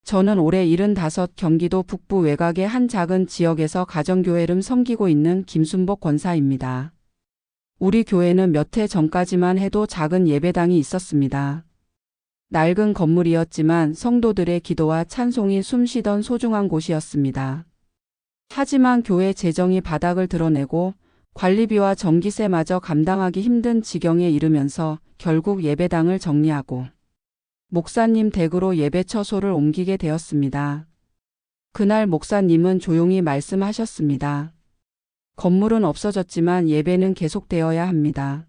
저는 올해 75 경기도 북부 외곽의 한 작은 지역에서 가정교회를 섬기고 있는 김순복 권사입니다. 우리 교회는 몇 해 전까지만 해도 작은 예배당이 있었습니다. 낡은 건물이었지만 성도들의 기도와 찬송이 숨쉬던 소중한 곳이었습니다. 하지만 교회 재정이 바닥을 드러내고 관리비와 전기세마저 감당하기 힘든 지경에 이르면서 결국 예배당을 정리하고 목사님 댁으로 예배 처소를 옮기게 되었습니다. 그날 목사님은 조용히 말씀하셨습니다. 건물은 없어졌지만 예배는 계속되어야 합니다.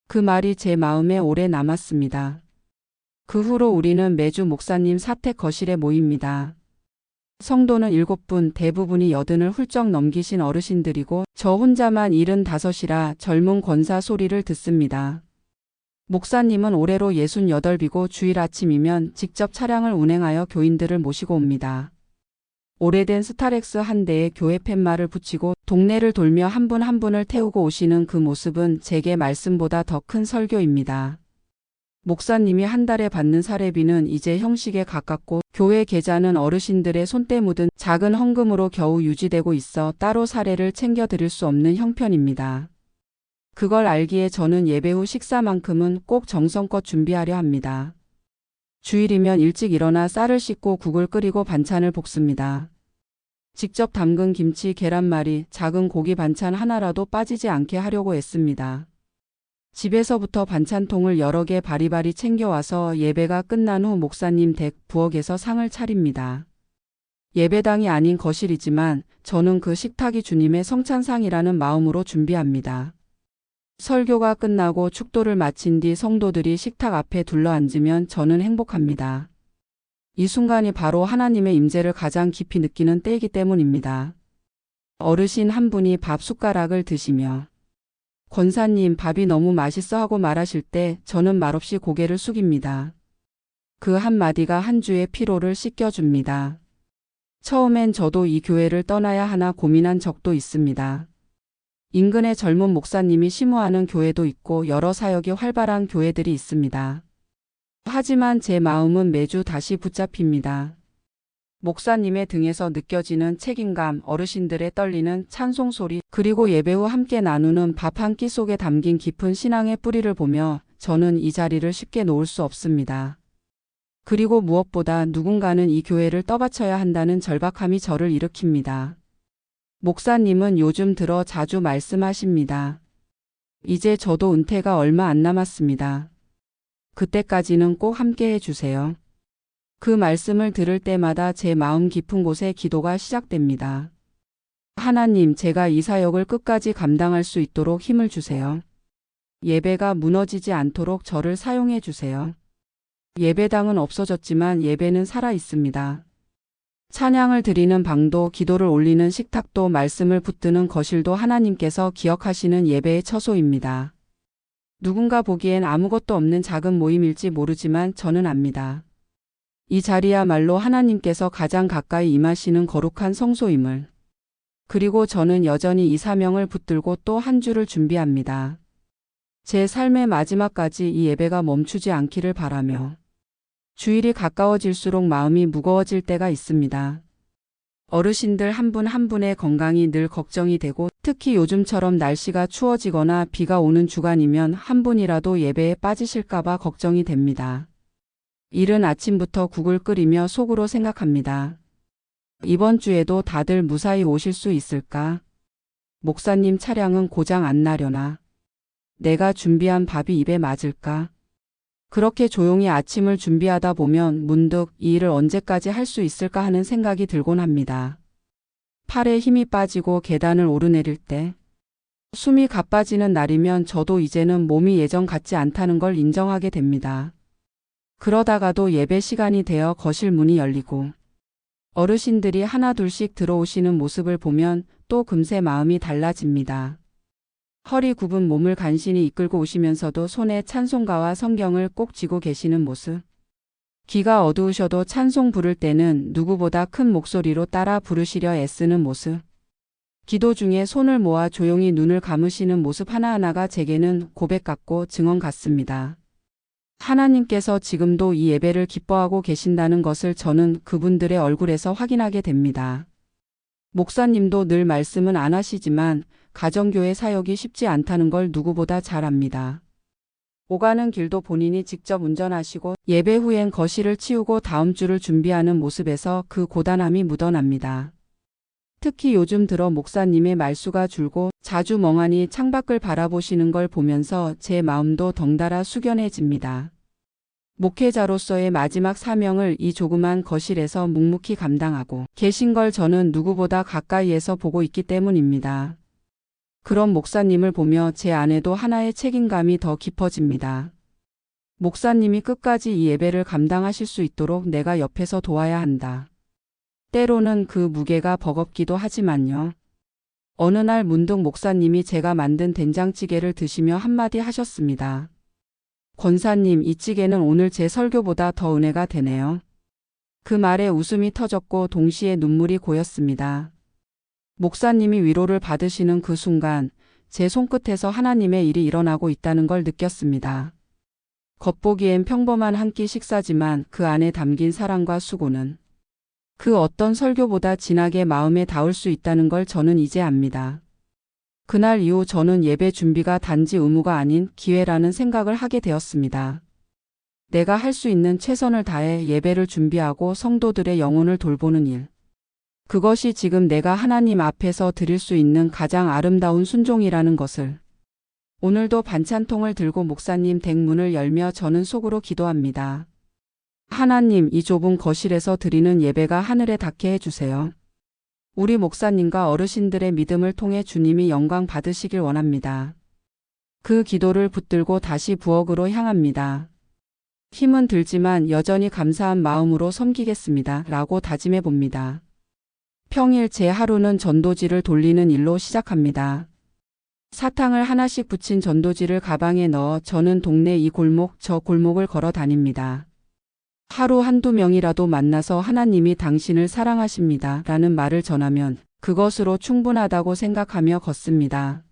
그 말이 제 마음에 오래 남았습니다. 그 후로 우리는 매주 목사님 사택 거실에 모입니다. 성도는 7분, 대부분이 80을 훌쩍 넘기신 어르신들이고 저 혼자만 75이라 젊은 권사 소리를 듣습니다. 목사님은 올해로 68이고 주일 아침이면 직접 차량을 운행하여 교인들을 모시고 옵니다. 오래된 스타렉스 한 대에 교회 팻말을 붙이고 동네를 돌며 한 분 한 분을 태우고 오시는 그 모습은 제게 말씀보다 더 큰 설교입니다. 목사님이 한 달에 받는 사례비는 이제 형식에 가깝고 교회 계좌는 어르신들의 손때 묻은 작은 헌금으로 겨우 유지되고 있어 따로 사례를 챙겨드릴 수 없는 형편입니다. 그걸 알기에 저는 예배 후 식사만큼은 꼭 정성껏 준비하려 합니다. 주일이면 일찍 일어나 쌀을 씻고 국을 끓이고 반찬을 볶습니다. 직접 담근 김치, 계란말이, 작은 고기 반찬 하나라도 빠지지 않게 하려고 애씁니다. 집에서부터 반찬통을 여러 개 바리바리 챙겨와서 예배가 끝난 후 목사님 댁 부엌에서 상을 차립니다. 예배당이 아닌 거실이지만 저는 그 식탁이 주님의 성찬상이라는 마음으로 준비합니다. 설교가 끝나고 축도를 마친 뒤 성도들이 식탁 앞에 둘러앉으면 저는 행복합니다. 이 순간이 바로 하나님의 임재를 가장 깊이 느끼는 때이기 때문입니다. 어르신 한 분이 밥 숟가락을 드시며 권사님 밥이 너무 맛있어 하고 말하실 때 저는 말없이 고개를 숙입니다. 그 한마디가 한 주의 피로를 씻겨줍니다. 처음엔 저도 이 교회를 떠나야 하나 고민한 적도 있습니다. 인근에 젊은 목사님이 심호하는 교회도 있고 여러 사역이 활발한 교회들이 있습니다. 하지만 제 마음은 매주 다시 붙잡힙니다. 목사님의 등에서 느껴지는 책임감, 어르신들의 떨리는 찬송 소리, 그리고 예배 후 함께 나누는 밥 한 끼 속에 담긴 깊은 신앙의 뿌리를 보며 저는 이 자리를 쉽게 놓을 수 없습니다. 그리고 무엇보다 누군가는 이 교회를 떠받쳐야 한다는 절박함이 저를 일으킵니다. 목사님은 요즘 들어 자주 말씀하십니다. 이제 저도 은퇴가 얼마 안 남았습니다. 그때까지는 꼭 함께 해주세요. 그 말씀을 들을 때마다 제 마음 깊은 곳에 기도가 시작됩니다. 하나님, 제가 이 사역을 끝까지 감당할 수 있도록 힘을 주세요. 예배가 무너지지 않도록 저를 사용해 주세요. 예배당은 없어졌지만 예배는 살아 있습니다. 찬양을 드리는 방도, 기도를 올리는 식탁도, 말씀을 붙드는 거실도 하나님께서 기억하시는 예배의 처소입니다. 누군가 보기엔 아무것도 없는 작은 모임일지 모르지만 저는 압니다. 이 자리야말로 하나님께서 가장 가까이 임하시는 거룩한 성소임을. 그리고 저는 여전히 이 사명을 붙들고 또 한 주를 준비합니다. 제 삶의 마지막까지 이 예배가 멈추지 않기를 바라며. 주일이 가까워질수록 마음이 무거워질 때가 있습니다. 어르신들 한 분 한 분의 건강이 늘 걱정이 되고 특히 요즘처럼 날씨가 추워지거나 비가 오는 주간이면 한 분이라도 예배에 빠지실까봐 걱정이 됩니다. 이른 아침부터 국을 끓이며 속으로 생각합니다. 이번 주에도 다들 무사히 오실 수 있을까? 목사님 차량은 고장 안 나려나? 내가 준비한 밥이 입에 맞을까? 그렇게 조용히 아침을 준비하다 보면 문득 이 일을 언제까지 할 수 있을까 하는 생각이 들곤 합니다. 팔에 힘이 빠지고 계단을 오르내릴 때, 숨이 가빠지는 날이면 저도 이제는 몸이 예전 같지 않다는 걸 인정하게 됩니다. 그러다가도 예배 시간이 되어 거실 문이 열리고 어르신들이 하나둘씩 들어오시는 모습을 보면 또 금세 마음이 달라집니다. 허리 굽은 몸을 간신히 이끌고 오시면서도 손에 찬송가와 성경을 꼭 쥐고 계시는 모습. 귀가 어두우셔도 찬송 부를 때는 누구보다 큰 목소리로 따라 부르시려 애쓰는 모습. 기도 중에 손을 모아 조용히 눈을 감으시는 모습 하나하나가 제게는 고백 같고 증언 같습니다. 하나님께서 지금도 이 예배를 기뻐하고 계신다는 것을 저는 그분들의 얼굴에서 확인하게 됩니다. 목사님도 늘 말씀은 안 하시지만 가정교회 사역이 쉽지 않다는 걸 누구보다 잘 압니다. 오가는 길도 본인이 직접 운전하시고 예배 후엔 거실을 치우고 다음 주를 준비하는 모습에서 그 고단함이 묻어납니다. 특히 요즘 들어 목사님의 말수가 줄고 자주 멍하니 창밖을 바라보시는 걸 보면서 제 마음도 덩달아 숙연해집니다. 목회자로서의 마지막 사명을 이 조그만 거실에서 묵묵히 감당하고 계신 걸 저는 누구보다 가까이에서 보고 있기 때문입니다. 그런 목사님을 보며 제 안에도 하나의 책임감이 더 깊어집니다. 목사님이 끝까지 이 예배를 감당하실 수 있도록 내가 옆에서 도와야 한다. 때로는 그 무게가 버겁기도 하지만요. 어느 날 문득 목사님이 제가 만든 된장찌개를 드시며 한마디 하셨습니다. 권사님, 이 찌개는 오늘 제 설교보다 더 은혜가 되네요. 그 말에 웃음이 터졌고 동시에 눈물이 고였습니다. 목사님이 위로를 받으시는 그 순간 제 손끝에서 하나님의 일이 일어나고 있다는 걸 느꼈습니다. 겉보기엔 평범한 한 끼 식사지만 그 안에 담긴 사랑과 수고는 그 어떤 설교보다 진하게 마음에 닿을 수 있다는 걸 저는 이제 압니다. 그날 이후 저는 예배 준비가 단지 의무가 아닌 기회라는 생각을 하게 되었습니다. 내가 할 수 있는 최선을 다해 예배를 준비하고 성도들의 영혼을 돌보는 일. 그것이 지금 내가 하나님 앞에서 드릴 수 있는 가장 아름다운 순종이라는 것을. 오늘도 반찬통을 들고 목사님 댁 문을 열며 저는 속으로 기도합니다. 하나님, 이 좁은 거실에서 드리는 예배가 하늘에 닿게 해주세요. 우리 목사님과 어르신들의 믿음을 통해 주님이 영광 받으시길 원합니다. 그 기도를 붙들고 다시 부엌으로 향합니다. 힘은 들지만 여전히 감사한 마음으로 섬기겠습니다. 라고 다짐해 봅니다. 평일 제 하루는 전도지를 돌리는 일로 시작합니다. 사탕을 하나씩 붙인 전도지를 가방에 넣어 저는 동네 이 골목 저 골목을 걸어 다닙니다. 하루 한두 명이라도 만나서 하나님이 당신을 사랑하십니다. 라는 말을 전하면 그것으로 충분하다고 생각하며 걷습니다.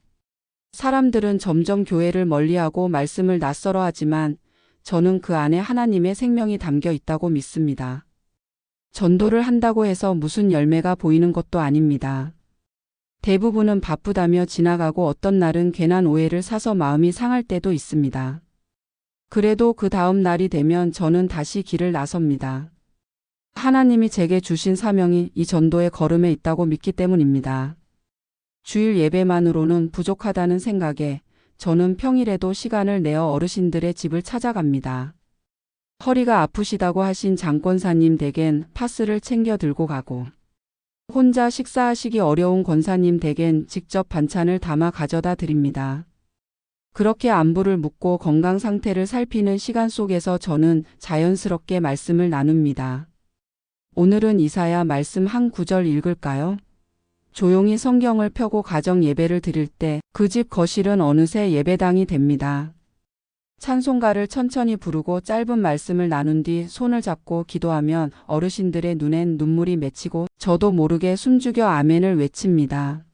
사람들은 점점 교회를 멀리하고 말씀을 낯설어 하지만 저는 그 안에 하나님의 생명이 담겨 있다고 믿습니다. 전도를 한다고 해서 무슨 열매가 보이는 것도 아닙니다. 대부분은 바쁘다며 지나가고 어떤 날은 괜한 오해를 사서 마음이 상할 때도 있습니다. 그래도 그 다음 날이 되면 저는 다시 길을 나섭니다. 하나님이 제게 주신 사명이 이 전도의 걸음에 있다고 믿기 때문입니다. 주일 예배만으로는 부족하다는 생각에 저는 평일에도 시간을 내어 어르신들의 집을 찾아갑니다. 허리가 아프시다고 하신 장권사님 댁엔 파스를 챙겨 들고 가고 혼자 식사하시기 어려운 권사님 댁엔 직접 반찬을 담아 가져다 드립니다. 그렇게 안부를 묻고 건강 상태를 살피는 시간 속에서 저는 자연스럽게 말씀을 나눕니다. 오늘은 이사야 말씀 한 구절 읽을까요? 조용히 성경을 펴고 가정 예배를 드릴 때 그 집 거실은 어느새 예배당이 됩니다. 찬송가를 천천히 부르고 짧은 말씀을 나눈 뒤 손을 잡고 기도하면 어르신들의 눈엔 눈물이 맺히고 저도 모르게 숨죽여 아멘을 외칩니다.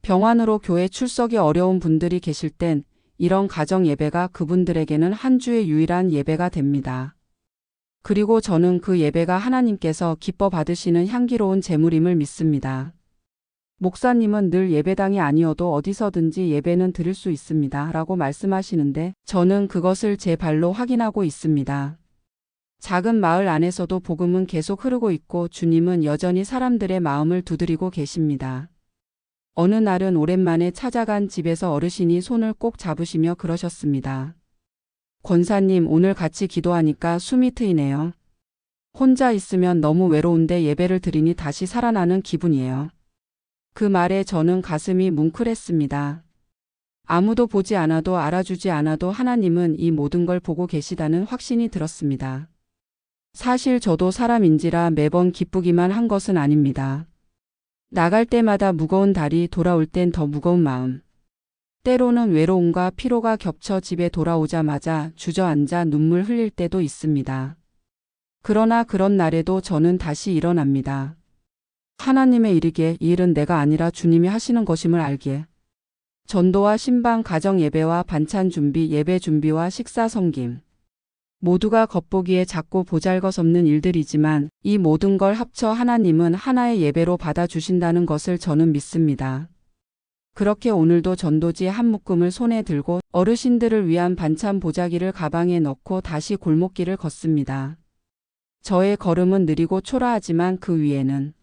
병환으로 교회 출석이 어려운 분들이 계실 땐 이런 가정 예배가 그분들에게는 한 주의 유일한 예배가 됩니다. 그리고 저는 그 예배가 하나님께서 기뻐 받으시는 향기로운 제물임을 믿습니다. 목사님은 늘 예배당이 아니어도 어디서든지 예배는 드릴 수 있습니다. 라고 말씀하시는데 저는 그것을 제 발로 확인하고 있습니다. 작은 마을 안에서도 복음은 계속 흐르고 있고 주님은 여전히 사람들의 마음을 두드리고 계십니다. 어느 날은 오랜만에 찾아간 집에서 어르신이 손을 꼭 잡으시며 그러셨습니다. 권사님, 오늘 같이 기도하니까 숨이 트이네요. 혼자 있으면 너무 외로운데 예배를 드리니 다시 살아나는 기분이에요. 그 말에 저는 가슴이 뭉클했습니다. 아무도 보지 않아도 알아주지 않아도 하나님은 이 모든 걸 보고 계시다는 확신이 들었습니다. 사실 저도 사람인지라 매번 기쁘기만 한 것은 아닙니다. 나갈 때마다 무거운 다리, 돌아올 땐 더 무거운 마음. 때로는 외로움과 피로가 겹쳐 집에 돌아오자마자 주저앉아 눈물 흘릴 때도 있습니다. 그러나 그런 날에도 저는 다시 일어납니다. 하나님의 일이기에 이 일은 내가 아니라 주님이 하시는 것임을 알기에. 전도와 신방, 가정 예배와 반찬 준비, 예배 준비와 식사 섬김. 모두가 겉보기에 작고 보잘것없는 일들이지만 이 모든 걸 합쳐 하나님은 하나의 예배로 받아주신다는 것을 저는 믿습니다. 그렇게 오늘도 전도지 한 묶음을 손에 들고 어르신들을 위한 반찬 보자기를 가방에 넣고 다시 골목길을 걷습니다. 저의 걸음은 느리고 초라하지만 그 위에는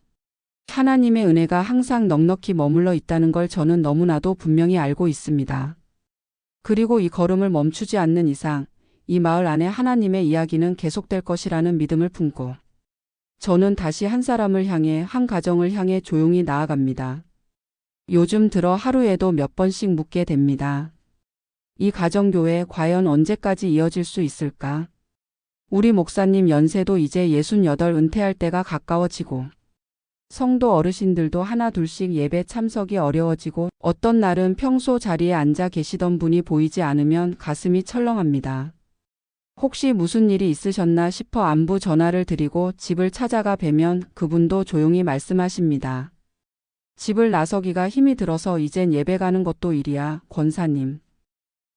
하나님의 은혜가 항상 넉넉히 머물러 있다는 걸 저는 너무나도 분명히 알고 있습니다. 그리고 이 걸음을 멈추지 않는 이상 이 마을 안에 하나님의 이야기는 계속될 것이라는 믿음을 품고 저는 다시 한 사람을 향해, 한 가정을 향해 조용히 나아갑니다. 요즘 들어 하루에도 몇 번씩 묻게 됩니다. 이 가정교회 과연 언제까지 이어질 수 있을까? 우리 목사님 연세도 이제 68 은퇴할 때가 가까워지고 성도 어르신들도 하나 둘씩 예배 참석이 어려워지고 어떤 날은 평소 자리에 앉아 계시던 분이 보이지 않으면 가슴이 철렁합니다. 혹시 무슨 일이 있으셨나 싶어 안부 전화를 드리고 집을 찾아가 뵈면 그분도 조용히 말씀하십니다. 집을 나서기가 힘이 들어서 이젠 예배 가는 것도 일이야, 권사님.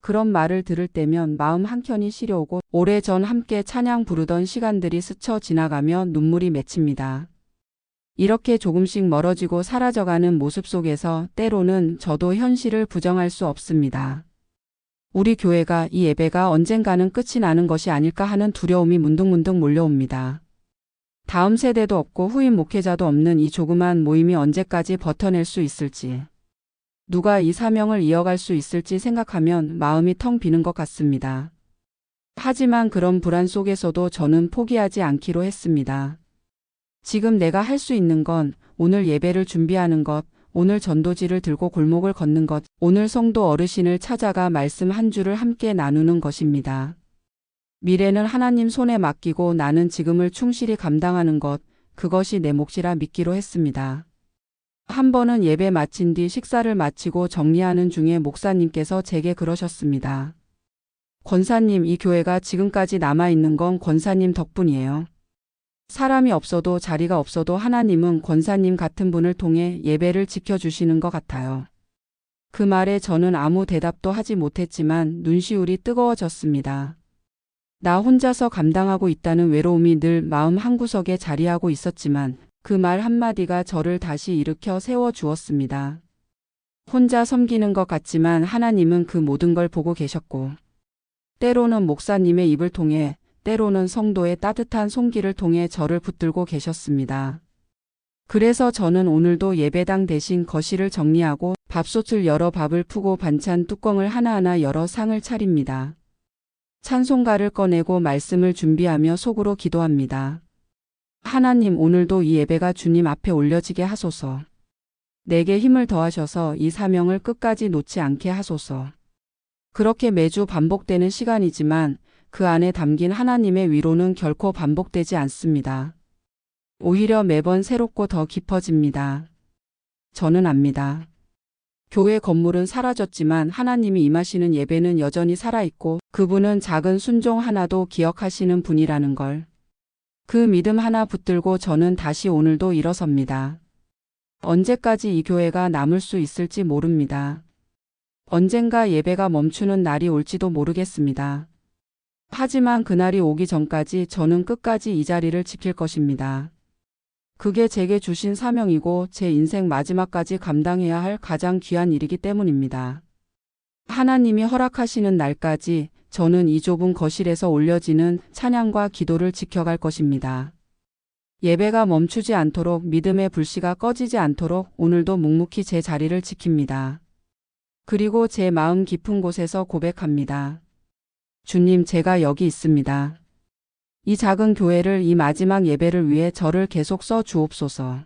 그런 말을 들을 때면 마음 한켠이 시려오고 오래전 함께 찬양 부르던 시간들이 스쳐 지나가며 눈물이 맺힙니다. 이렇게 조금씩 멀어지고 사라져가는 모습 속에서 때로는 저도 현실을 부정할 수 없습니다. 우리 교회가 이 예배가 언젠가는 끝이 나는 것이 아닐까 하는 두려움이 문득문득 몰려옵니다. 다음 세대도 없고 후임 목회자도 없는 이 조그만 모임이 언제까지 버텨낼 수 있을지, 누가 이 사명을 이어갈 수 있을지 생각하면 마음이 텅 비는 것 같습니다. 하지만 그런 불안 속에서도 저는 포기하지 않기로 했습니다. 지금 내가 할 수 있는 건 오늘 예배를 준비하는 것, 오늘 전도지를 들고 골목을 걷는 것, 오늘 성도 어르신을 찾아가 말씀 한 줄을 함께 나누는 것입니다. 미래는 하나님 손에 맡기고 나는 지금을 충실히 감당하는 것, 그것이 내 몫이라 믿기로 했습니다. 한 번은 예배 마친 뒤 식사를 마치고 정리하는 중에 목사님께서 제게 그러셨습니다. 권사님, 이 교회가 지금까지 남아있는 건 권사님 덕분이에요. 사람이 없어도 자리가 없어도 하나님은 권사님 같은 분을 통해 예배를 지켜주시는 것 같아요. 그 말에 저는 아무 대답도 하지 못했지만 눈시울이 뜨거워졌습니다. 나 혼자서 감당하고 있다는 외로움이 늘 마음 한구석에 자리하고 있었지만 그 말 한마디가 저를 다시 일으켜 세워주었습니다. 혼자 섬기는 것 같지만 하나님은 그 모든 걸 보고 계셨고 때로는 목사님의 입을 통해 때로는 성도의 따뜻한 손길을 통해 저를 붙들고 계셨습니다. 그래서 저는 오늘도 예배당 대신 거실을 정리하고 밥솥을 열어 밥을 푸고 반찬 뚜껑을 하나하나 열어 상을 차립니다. 찬송가를 꺼내고 말씀을 준비하며 속으로 기도합니다. 하나님, 오늘도 이 예배가 주님 앞에 올려지게 하소서. 내게 힘을 더하셔서 이 사명을 끝까지 놓지 않게 하소서. 그렇게 매주 반복되는 시간이지만 그 안에 담긴 하나님의 위로는 결코 반복되지 않습니다. 오히려 매번 새롭고 더 깊어집니다. 저는 압니다. 교회 건물은 사라졌지만 하나님이 임하시는 예배는 여전히 살아있고 그분은 작은 순종 하나도 기억하시는 분이라는 걸. 그 믿음 하나 붙들고 저는 다시 오늘도 일어섭니다. 언제까지 이 교회가 남을 수 있을지 모릅니다. 언젠가 예배가 멈추는 날이 올지도 모르겠습니다. 하지만 그날이 오기 전까지 저는 끝까지 이 자리를 지킬 것입니다. 그게 제게 주신 사명이고 제 인생 마지막까지 감당해야 할 가장 귀한 일이기 때문입니다. 하나님이 허락하시는 날까지 저는 이 좁은 거실에서 올려지는 찬양과 기도를 지켜갈 것입니다. 예배가 멈추지 않도록, 믿음의 불씨가 꺼지지 않도록 오늘도 묵묵히 제 자리를 지킵니다. 그리고 제 마음 깊은 곳에서 고백합니다. 주님, 제가 여기 있습니다. 이 작은 교회를, 이 마지막 예배를 위해 저를 계속 써 주옵소서.